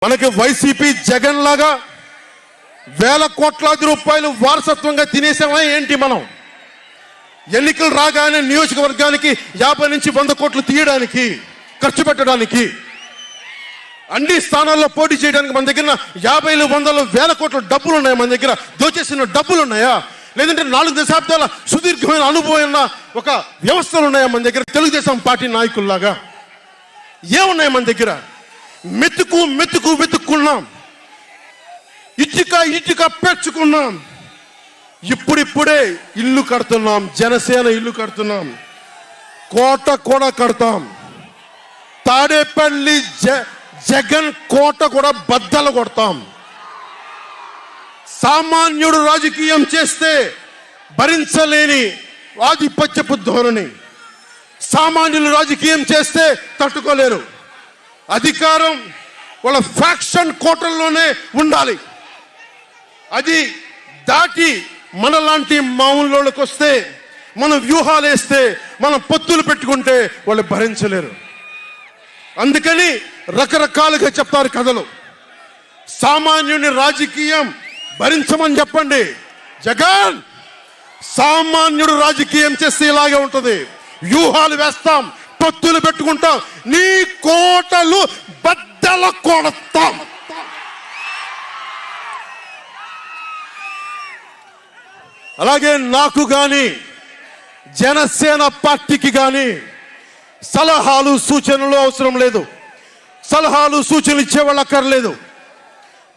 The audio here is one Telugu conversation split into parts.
మనకి వైసీపీ జగన్ లాగా వేల కోట్లాది రూపాయలు వారసత్వంగా తినేసామా ఏంటి? మనం ఎన్నికలు రాగానే నియోజకవర్గానికి 50 నుంచి 100 కోట్లు తీయడానికి, ఖర్చు పెట్టడానికి, అన్ని స్థానాల్లో పోటీ చేయడానికి మన దగ్గర 50, 100, 1000 కోట్ల డబ్బులు ఉన్నాయా? మన దగ్గర దోచేసిన డబ్బులు ఉన్నాయా? లేదంటే 4 దశాబ్దాల సుదీర్ఘమైన అనుభవం ఉన్న ఒక వ్యవస్థలు ఉన్నాయా మన దగ్గర? తెలుగుదేశం పార్టీ నాయకుల్లాగా ఏమున్నాయి మన దగ్గర? వెతుక్కున్నాం, ఇటుక పెంచుకున్నాం. ఇప్పుడిప్పుడే ఇల్లు కడుతున్నాం, జనసేన ఇల్లు కడుతున్నాం, కోట కూడా కడతాం. తాడేపల్లి జగన్ కోట కూడా బద్దలు కొడతాం. సామాన్యుడు రాజకీయం చేస్తే భరించలేని ఆధిపత్యపు ధోరణి, సామాన్యులు రాజకీయం చేస్తే తట్టుకోలేరు. అధికారం వాళ్ళ ఫ్యాక్షన్ కోటల్లోనే ఉండాలి. అది దాటి మనలాంటి మామూలులోకి వస్తే, మనం వ్యూహాలు వేస్తే, మనం పొత్తులు పెట్టుకుంటే వాళ్ళు భరించలేరు. అందుకని రకరకాలుగా చెప్తారు కథలు. సామాన్యుని రాజకీయం భరించమని చెప్పండి. జగన్ సామాన్యుడు రాజకీయం చేస్తే ఇలాగే ఉంటుంది. వ్యూహాలు వేస్తాం, పొత్తులు పెట్టుకుంటాం, నీ కోటలు బద్దల కొడతాం. అలాగే నాకు గాని జనసేన పార్టీకి గాని సలహాలు సూచనలు అవసరం లేదు. సలహాలు సూచనలు ఇచ్చేవాళ్ళు అక్కర్లేదు.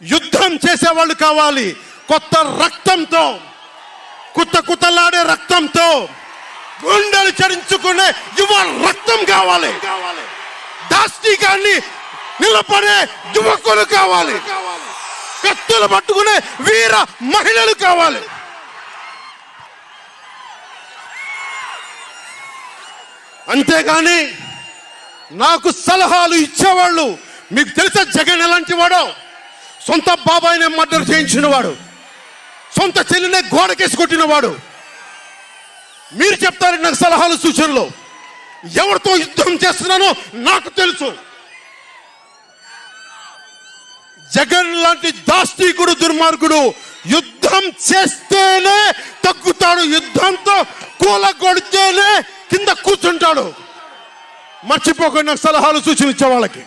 యుద్ధం చేసేవాళ్ళు కావాలి. కొత్త రక్తంతో, కుత్తలాడే రక్తంతో, గుండెలు చరించుకునే యువ రక్తం కావాలి. దాష్టికాన్ని నిలబడే యువకులు కావాలి. కత్తులు పట్టుకునే వీర మహిళలు కావాలి. అంతేగాని నాకు సలహాలు ఇచ్చేవాళ్ళు, మీకు తెలుసా జగన్ ఎలాంటి వాడో? సొంత బాబాయినే మర్డర్ చేయించిన వాడు, సొంత చెల్లినే గోడకేసి కొట్టిన వాడు. మీరు చెప్తారు నాకు సలహాలు సూచనలు. ఎవరితో యుద్ధం చేస్తున్నానో నాకు తెలుసు. జగన్ లాంటి దాష్టీకుడు, దుర్మార్గుడు యుద్ధం చేస్తేనే తగ్గుతాడు. యుద్ధంతో కూలగొడితేనే కింద కూర్చుంటాడు. మర్చిపోకుండా నాకు సలహాలు సూచనలు ఇచ్చే వాళ్ళకి.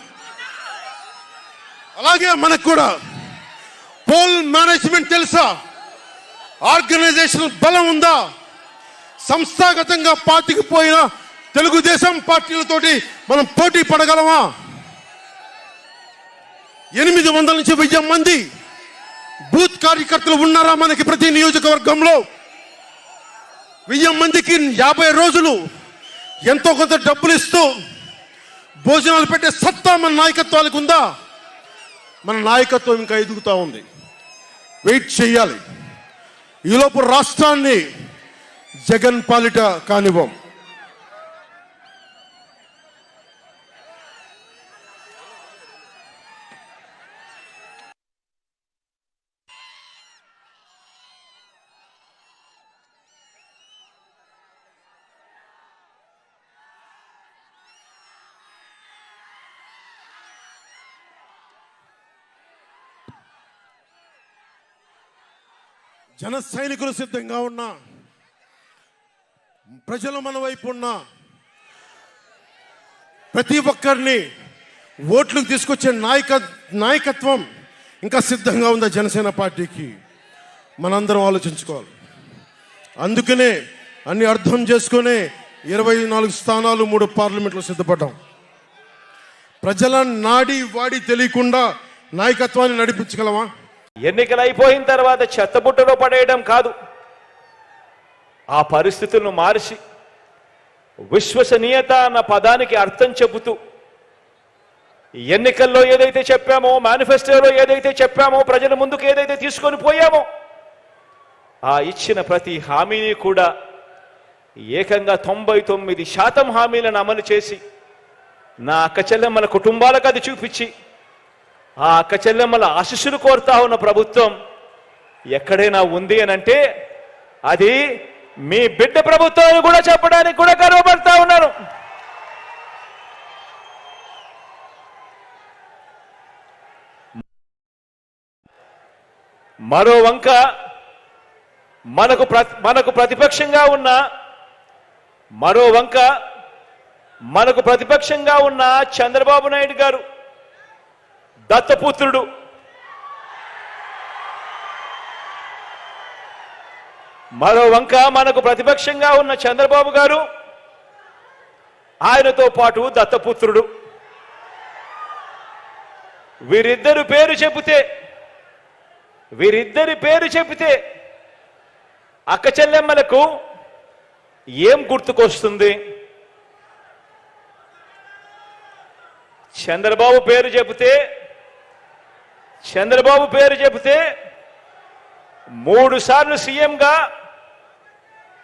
అలాగే మనకు కూడా పోల్ మేనేజ్మెంట్ తెలుసా? ఆర్గనైజేషన్ బలం ఉందా? సంస్థాగతంగా పాతికిపోయిన తెలుగుదేశం పార్టీలతోటి మనం పోటీ పడగలమా? 800 నుంచి 1000 మంది బూత్ కార్యకర్తలు ఉన్నారా మనకి ప్రతి నియోజకవర్గంలో? 1000 మందికి 50 రోజులు ఎంతో కొంత డబ్బులు ఇస్తూ భోజనాలు పెట్టే సత్తా మన నాయకత్వానికి ఉందా? మన నాయకత్వం ఇంకా ఎదుగుతూ ఉంది. వెయిట్ చేయాలి. ఈలోపు రాష్ట్రాన్ని జగన్ పాలిట కానివ్వం. జన సైనికులు సిద్ధంగా ఉన్నా, ప్రజలు మన వైపు ఉన్నా, ప్రతి ఒక్కరిని ఓట్లకు తీసుకొచ్చే నాయకత్వం ఇంకా సిద్ధంగా ఉందా జనసేన పార్టీకి? మనందరం ఆలోచించుకోవాలి. అందుకనే అన్ని అర్థం చేసుకునే 24 స్థానాలు 3 పార్లమెంట్లు సిద్ధపడ్డాం. ప్రజల నాడి వాడి తెలియకుండా నాయకత్వాన్ని నడిపించగలమా? ఎన్నికలు అయిపోయిన తర్వాత చెత్తబుట్టలో పడేయడం కాదు, ఆ పరిస్థితులను మార్చి విశ్వసనీయత అన్న పదానికి అర్థం చెబుతూ ఎన్నికల్లో ఏదైతే చెప్పామో, మేనిఫెస్టోలో ఏదైతే చెప్పామో, ప్రజల ముందుకు ఏదైతే తీసుకొని పోయామో, ఆ ఇచ్చిన ప్రతి హామీని కూడా ఏకంగా 99% హామీలను అమలు చేసి నా అక్క చెల్లెమ్మల కుటుంబాలకు అది చూపించి ఆ అక్క చెల్లెమ్మల ఆశీస్సులు కోరుతా ఉన్న ప్రభుత్వం ఎక్కడైనా ఉంది అని అంటే అది మీ బిడ్డ ప్రభుత్వం కూడా చెప్పడానికి కూడా గర్వపడతా ఉన్నారు. మరో వంక మనకు ప్రతిపక్షంగా ఉన్న చంద్రబాబు నాయుడు గారు దత్తపుత్రుడు. మరో వంక మనకు ప్రతిపక్షంగా ఉన్న చంద్రబాబు గారు, ఆయనతో పాటు దత్తపుత్రుడు. వీరిద్దరి పేరు చెబితే అక్క చెల్లెమ్మలకు ఏం గుర్తుకొస్తుంది? చంద్రబాబు పేరు చెబితే 3 సార్లు సీఎంగా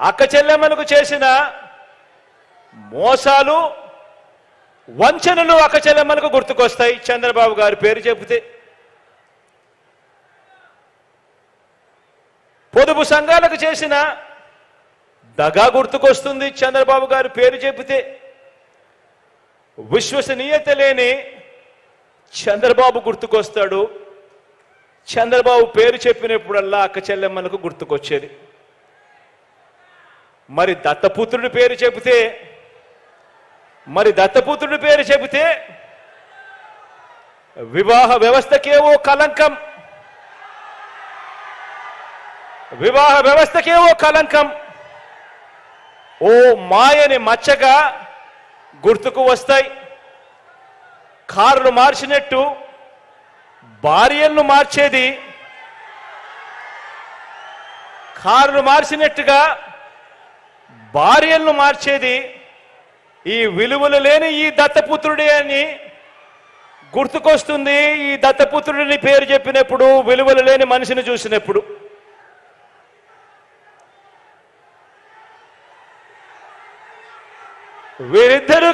అక్క చెల్లెమ్మలకు చేసిన మోసాలు, వంచనలు అక్క చెల్లెమ్మలకు గుర్తుకొస్తాయి చంద్రబాబు గారి పేరు చెబితే. పొదుపు సంఘాలకు చేసిన దగా గుర్తుకొస్తుంది చంద్రబాబు గారి పేరు చెబితే. విశ్వసనీయత లేని చంద్రబాబు గుర్తుకొస్తాడు. చంద్రబాబు పేరు చెప్పినప్పుడల్లా అక్క చెల్లెమ్మలకు గుర్తుకొచ్చేది. మరి దత్తపుత్రుడి పేరు చెబితే వివాహ వ్యవస్థకేవో కలంకం, ఓ మాయని మచ్చగా గుర్తుకు వస్తాయి. కార్లు మార్చినట్టు భార్యలను మార్చేది, ఈ విలువలు లేని ఈ దత్తపుత్రుడే అని గుర్తుకొస్తుంది. ఈ దత్తపుత్రుడిని పేరు చెప్పినప్పుడు, విలువలు లేని మనిషిని చూసినప్పుడు. వీరిద్దరూ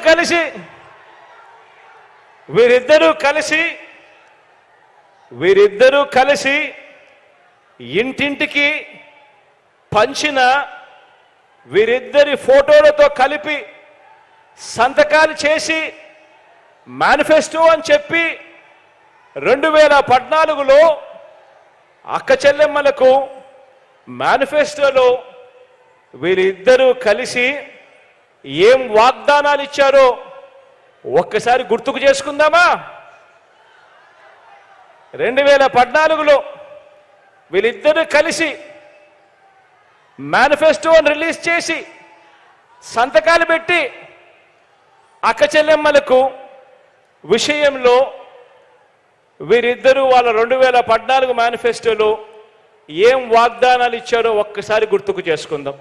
కలిసి ఇంటింటికి పంచిన వీరిద్దరి ఫోటోలతో కలిపి సంతకాలు చేసి మేనిఫెస్టో అని చెప్పి 2014లో అక్క చెల్లెమ్మలకు మేనిఫెస్టోలో వీరిద్దరూ కలిసి ఏం వాగ్దానాలు ఇచ్చారో ఒక్కసారి గుర్తుకు చేసుకుందామా? 2014లో వీళ్ళిద్దరూ కలిసి మేనిఫెస్టోని రిలీజ్ చేసి సంతకాలు పెట్టి అక్క చెల్లెమ్మలకు విషయంలో వీరిద్దరూ వాళ్ళ 2014 మేనిఫెస్టోలో ఏం వాగ్దానాలు ఇచ్చారో ఒక్కసారి గుర్తుకు చేసుకుందాం.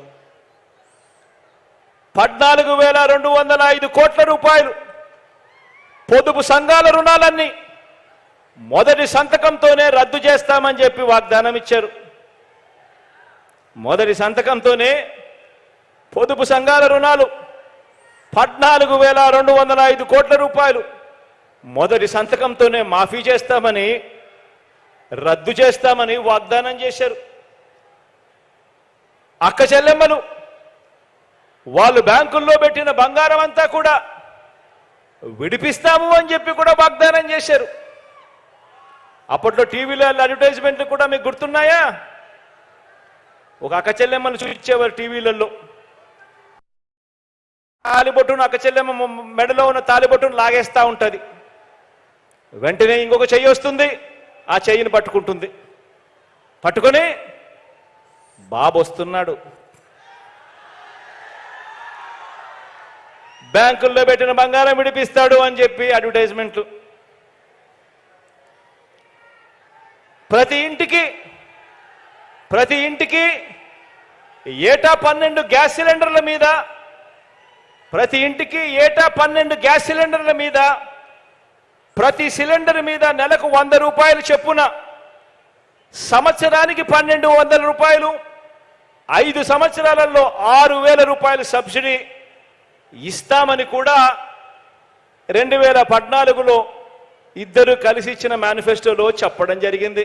14,205 కోట్ల రూపాయలు పొదుపు సంఘాల రుణాలన్నీ మొదటి సంతకంతోనే రద్దు చేస్తామని చెప్పి వాగ్దానం ఇచ్చారు. మొదటి సంతకంతోనే పొదుపు సంఘాల రుణాలు 14,205 కోట్ల రూపాయలు మొదటి సంతకంతోనే మాఫీ చేస్తామని, రద్దు చేస్తామని వాగ్దానం చేశారు. అక్క చెల్లెమ్మలు వాళ్ళు బ్యాంకుల్లో పెట్టిన బంగారం అంతా కూడా విడిపిస్తాము అని చెప్పి కూడా వాగ్దానం చేశారు. అప్పట్లో టీవీలో అడ్వర్టైజ్మెంట్లు కూడా మీకు గుర్తున్నాయా? ఒక అక్క చెల్లెమ్మను చూపించేవారు టీవీలలో. తాలిబొట్టును, అక్క చెల్లెమ్మ మెడలో ఉన్న తాలిబొట్టును లాగేస్తూ ఉంటుంది. వెంటనే ఇంకొక చెయ్యి వస్తుంది, ఆ చెయ్యిని పట్టుకొని బాబు వస్తున్నాడు, బ్యాంకుల్లో పెట్టిన బంగారం విడిపిస్తాడు అని చెప్పి అడ్వర్టైజ్మెంట్లు. ప్రతి ఇంటికి ఏటా 12 గ్యాస్ సిలిండర్ల మీద, ప్రతి సిలిండర్ మీద నెలకు 100 రూపాయలు చొప్పున, సంవత్సరానికి 1,200 రూపాయలు, 5 సంవత్సరాలలో 6,000 రూపాయలు సబ్సిడీ ఇస్తామని కూడా 2014లో ఇద్దరు కలిసి ఇచ్చిన మేనిఫెస్టోలో చెప్పడం జరిగింది.